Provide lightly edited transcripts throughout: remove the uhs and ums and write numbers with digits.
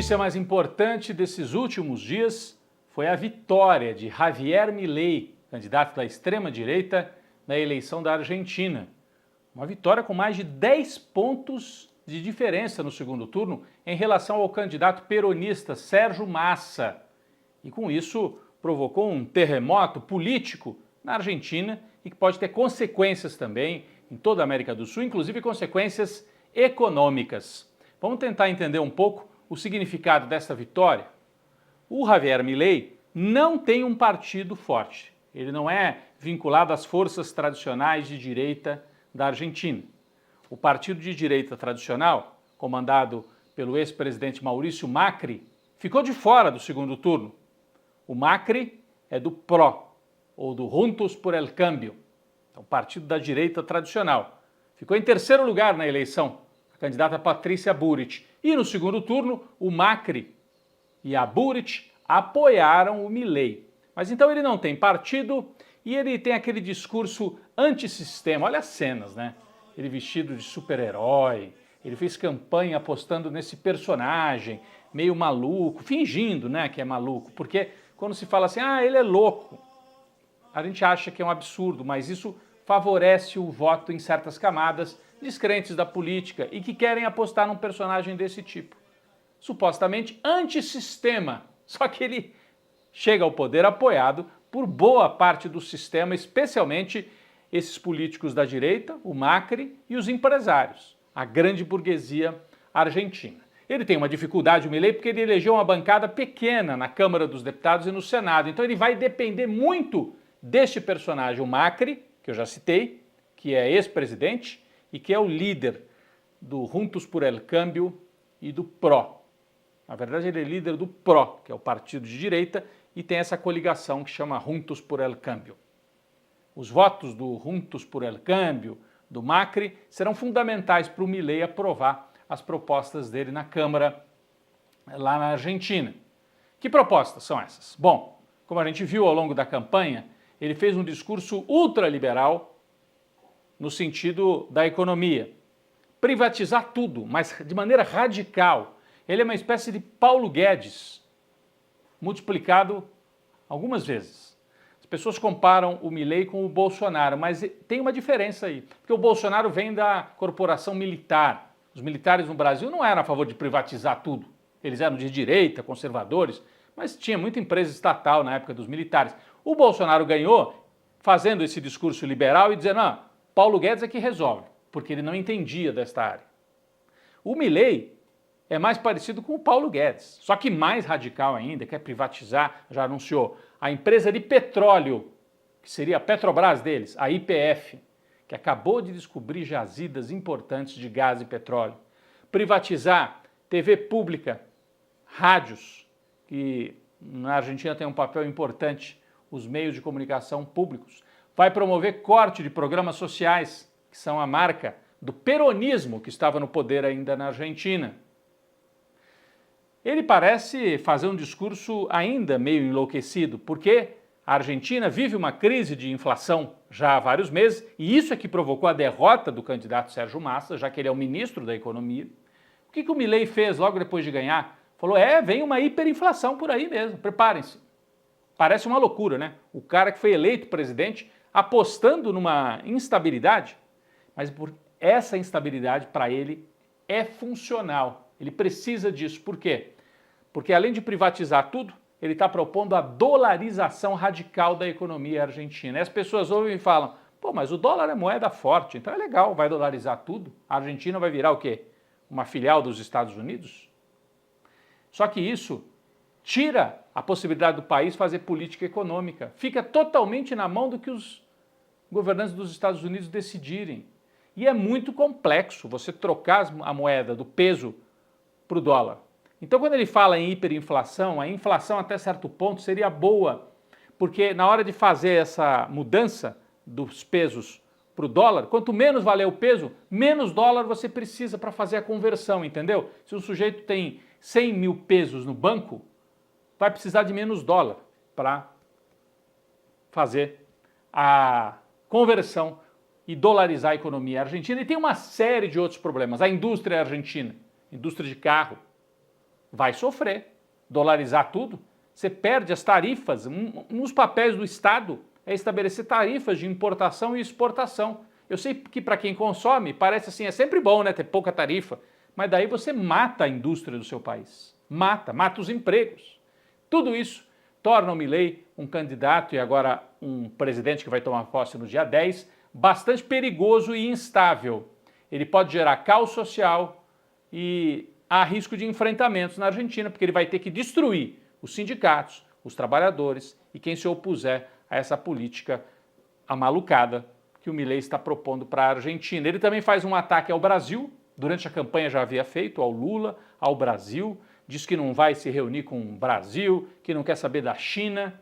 notícia mais importante desses últimos dias foi a vitória de Javier Milei, candidato da extrema-direita, na eleição da Argentina. Uma vitória com mais de 10 pontos de diferença no segundo turno em relação ao candidato peronista Sérgio Massa. E com isso provocou um terremoto político na Argentina e que pode ter consequências também em toda a América do Sul, inclusive consequências econômicas. Vamos tentar entender um pouco o significado dessa vitória. O Javier Milei não tem um partido forte. Ele não é vinculado às forças tradicionais de direita da Argentina. O partido de direita tradicional, comandado pelo ex-presidente Maurício Macri, ficou de fora do segundo turno. O Macri é do PRO, ou do Juntos por el Cambio, é o partido da direita tradicional. Ficou em terceiro lugar na eleição, a candidata Patrícia Bullrich. E no segundo turno, o Macri e a Bullrich apoiaram o Milei. Mas então ele não tem partido e ele tem aquele discurso antissistema. Olha as cenas, né? Ele vestido de super-herói, ele fez campanha apostando nesse personagem meio maluco, fingindo, né, que é maluco, porque quando se fala assim, ele é louco, a gente acha que é um absurdo, mas isso favorece o voto em certas camadas descrentes da política e que querem apostar num personagem desse tipo. Supostamente antissistema, só que ele chega ao poder apoiado por boa parte do sistema, especialmente esses políticos da direita, o Macri e os empresários, a grande burguesia argentina. Ele tem uma dificuldade, o Milei, porque ele elegeu uma bancada pequena na Câmara dos Deputados e no Senado, então ele vai depender muito deste personagem, o Macri, que eu já citei, que é ex-presidente e que é o líder do Juntos por el Cambio e do PRO. Na verdade, ele é líder do PRO, que é o partido de direita, e tem essa coligação que chama Juntos por el Cambio. Os votos do Juntos por el Cambio, do Macri, serão fundamentais para o Milei aprovar as propostas dele na Câmara, lá na Argentina. Que propostas são essas? Bom, como a gente viu ao longo da campanha, ele fez um discurso ultraliberal no sentido da economia. Privatizar tudo, mas de maneira radical. Ele é uma espécie de Paulo Guedes, multiplicado algumas vezes. As pessoas comparam o Milei com o Bolsonaro, mas tem uma diferença aí, porque o Bolsonaro vem da corporação militar. Os militares no Brasil não eram a favor de privatizar tudo. Eles eram de direita, conservadores, mas tinha muita empresa estatal na época dos militares. O Bolsonaro ganhou fazendo esse discurso liberal e dizendo, Paulo Guedes é que resolve, porque ele não entendia desta área. O Milei é mais parecido com o Paulo Guedes, só que mais radical ainda, quer privatizar, já anunciou, a empresa de petróleo, que seria a Petrobras deles, a YPF, que acabou de descobrir jazidas importantes de gás e petróleo. Privatizar TV pública, rádios, que na Argentina tem um papel importante, os meios de comunicação públicos. Vai promover corte de programas sociais, que são a marca do peronismo que estava no poder ainda na Argentina. Ele parece fazer um discurso ainda meio enlouquecido, porque a Argentina vive uma crise de inflação já há vários meses, e isso é que provocou a derrota do candidato Sérgio Massa, já que ele é o ministro da Economia. O que o Milei fez logo depois de ganhar? Falou, vem uma hiperinflação por aí mesmo, preparem-se. Parece uma loucura, né? O cara que foi eleito presidente apostando numa instabilidade, mas essa instabilidade para ele é funcional. Ele precisa disso. Por quê? Porque além de privatizar tudo, ele está propondo a dolarização radical da economia argentina. E as pessoas ouvem e falam, mas o dólar é moeda forte, então é legal, vai dolarizar tudo. A Argentina vai virar o quê? Uma filial dos Estados Unidos? Só que isso tira a possibilidade do país fazer política econômica. Fica totalmente na mão do que os governantes dos Estados Unidos decidirem. E é muito complexo você trocar a moeda do peso para o dólar. Então, quando ele fala em hiperinflação, a inflação até certo ponto seria boa, porque na hora de fazer essa mudança dos pesos para o dólar, quanto menos valer o peso, menos dólar você precisa para fazer a conversão, entendeu? Se o sujeito tem 100 mil pesos no banco, vai precisar de menos dólar para fazer a conversão e dolarizar a economia argentina. E tem uma série de outros problemas. A indústria argentina, indústria de carro, vai sofrer. Dolarizar tudo, você perde as tarifas. Um dos papéis do Estado é estabelecer tarifas de importação e exportação. Eu sei que para quem consome parece assim, é sempre bom, né, ter pouca tarifa, mas daí você mata a indústria do seu país, mata os empregos. Tudo isso torna o Milei um candidato e agora um presidente que vai tomar posse no dia 10, bastante perigoso e instável. Ele pode gerar caos social e há risco de enfrentamentos na Argentina, porque ele vai ter que destruir os sindicatos, os trabalhadores e quem se opuser a essa política amalucada que o Milei está propondo para a Argentina. Ele também faz um ataque ao Brasil, durante a campanha já havia feito, ao Lula, ao Brasil, diz que não vai se reunir com o Brasil, que não quer saber da China.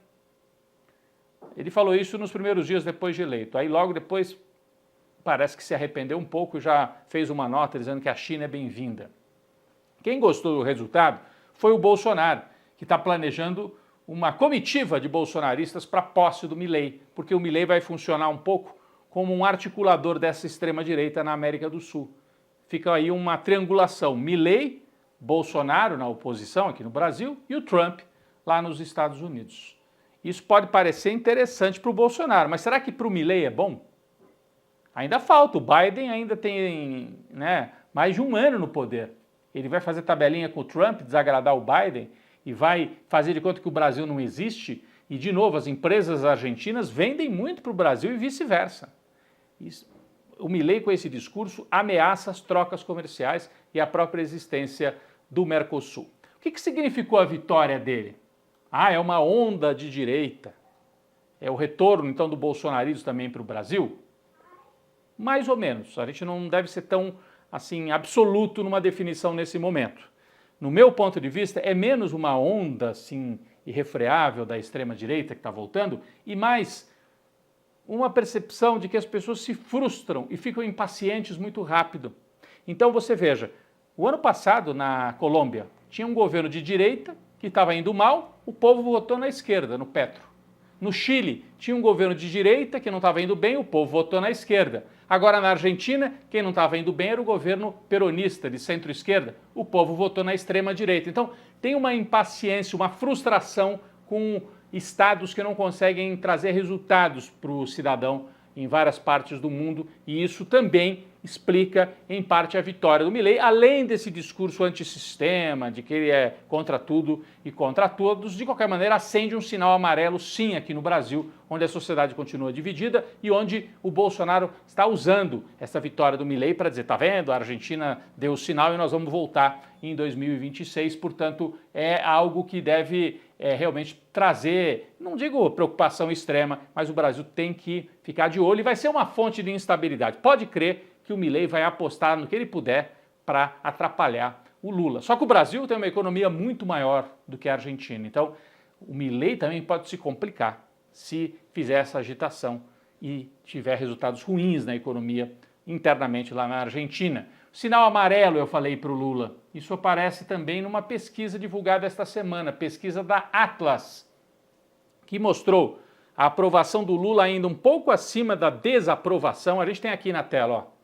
Ele falou isso nos primeiros dias depois de eleito. Aí logo depois parece que se arrependeu um pouco e já fez uma nota dizendo que a China é bem-vinda. Quem gostou do resultado foi o Bolsonaro, que está planejando uma comitiva de bolsonaristas para a posse do Milei, porque o Milei vai funcionar um pouco como um articulador dessa extrema-direita na América do Sul. Fica aí uma triangulação, Milei, Bolsonaro na oposição aqui no Brasil e o Trump lá nos Estados Unidos. Isso pode parecer interessante para o Bolsonaro, mas será que para o Milei é bom? Ainda falta, o Biden ainda tem mais de um ano no poder. Ele vai fazer tabelinha com o Trump, desagradar o Biden e vai fazer de conta que o Brasil não existe? E, de novo, as empresas argentinas vendem muito para o Brasil e vice-versa. O Milei, com esse discurso, ameaça as trocas comerciais e a própria existência do Mercosul. O que significou a vitória dele? É uma onda de direita. É o retorno, então, do bolsonarismo também para o Brasil? Mais ou menos. A gente não deve ser tão, assim, absoluto numa definição nesse momento. No meu ponto de vista, é menos uma onda, assim, irrefreável da extrema-direita que está voltando e mais uma percepção de que as pessoas se frustram e ficam impacientes muito rápido. Então você veja, o ano passado na Colômbia tinha um governo de direita que estava indo mal, o povo votou na esquerda, no Petro. No Chile tinha um governo de direita que não estava indo bem, o povo votou na esquerda. Agora na Argentina, quem não estava indo bem era o governo peronista, de centro-esquerda, o povo votou na extrema-direita. Então tem uma impaciência, uma frustração com estados que não conseguem trazer resultados para o cidadão em várias partes do mundo e isso também explica, em parte, a vitória do Milei, além desse discurso antissistema, de que ele é contra tudo e contra todos, de qualquer maneira acende um sinal amarelo sim aqui no Brasil, onde a sociedade continua dividida e onde o Bolsonaro está usando essa vitória do Milei para dizer, tá vendo, a Argentina deu o sinal e nós vamos voltar em 2026, portanto é algo que deve realmente trazer, não digo preocupação extrema, mas o Brasil tem que ficar de olho e vai ser uma fonte de instabilidade. Pode crer que o Milei vai apostar no que ele puder para atrapalhar o Lula. Só que o Brasil tem uma economia muito maior do que a Argentina, então o Milei também pode se complicar se fizer essa agitação e tiver resultados ruins na economia internamente lá na Argentina. O sinal amarelo, eu falei para o Lula, isso aparece também numa pesquisa divulgada esta semana, pesquisa da Atlas, que mostrou a aprovação do Lula ainda um pouco acima da desaprovação. A gente tem aqui na tela, ó,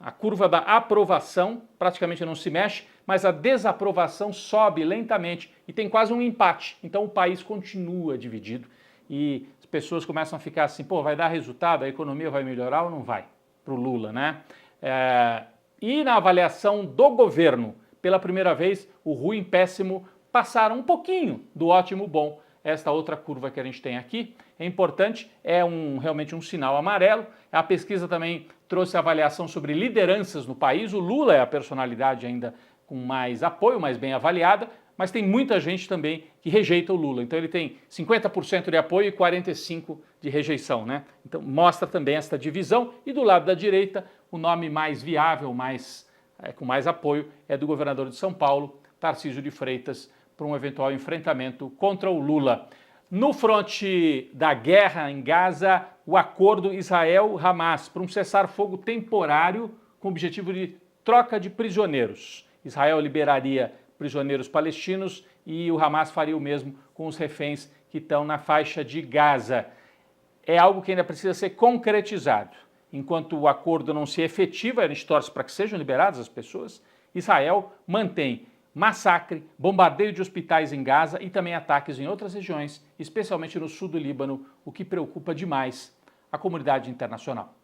a curva da aprovação praticamente não se mexe, mas a desaprovação sobe lentamente e tem quase um empate. Então o país continua dividido e as pessoas começam a ficar assim, pô, vai dar resultado, a economia vai melhorar ou não vai? Para o Lula, né? E na avaliação do governo, pela primeira vez, o ruim e péssimo passaram um pouquinho do ótimo bom. Esta outra curva que a gente tem aqui é importante, é realmente um sinal amarelo. A pesquisa também trouxe avaliação sobre lideranças no país. O Lula é a personalidade ainda com mais apoio, mais bem avaliada, mas tem muita gente também que rejeita o Lula. Então ele tem 50% de apoio e 45% de rejeição, né? Então mostra também esta divisão. E do lado da direita, o nome mais viável, com mais apoio, é do governador de São Paulo, Tarcísio de Freitas, para um eventual enfrentamento contra o Lula. No fronte da guerra em Gaza, o acordo Israel-Hamas para um cessar-fogo temporário com o objetivo de troca de prisioneiros. Israel liberaria prisioneiros palestinos e o Hamas faria o mesmo com os reféns que estão na faixa de Gaza. É algo que ainda precisa ser concretizado. Enquanto o acordo não se efetiva, a gente torce para que sejam liberadas as pessoas, Israel mantém massacre, bombardeio de hospitais em Gaza e também ataques em outras regiões, especialmente no sul do Líbano, o que preocupa demais a comunidade internacional.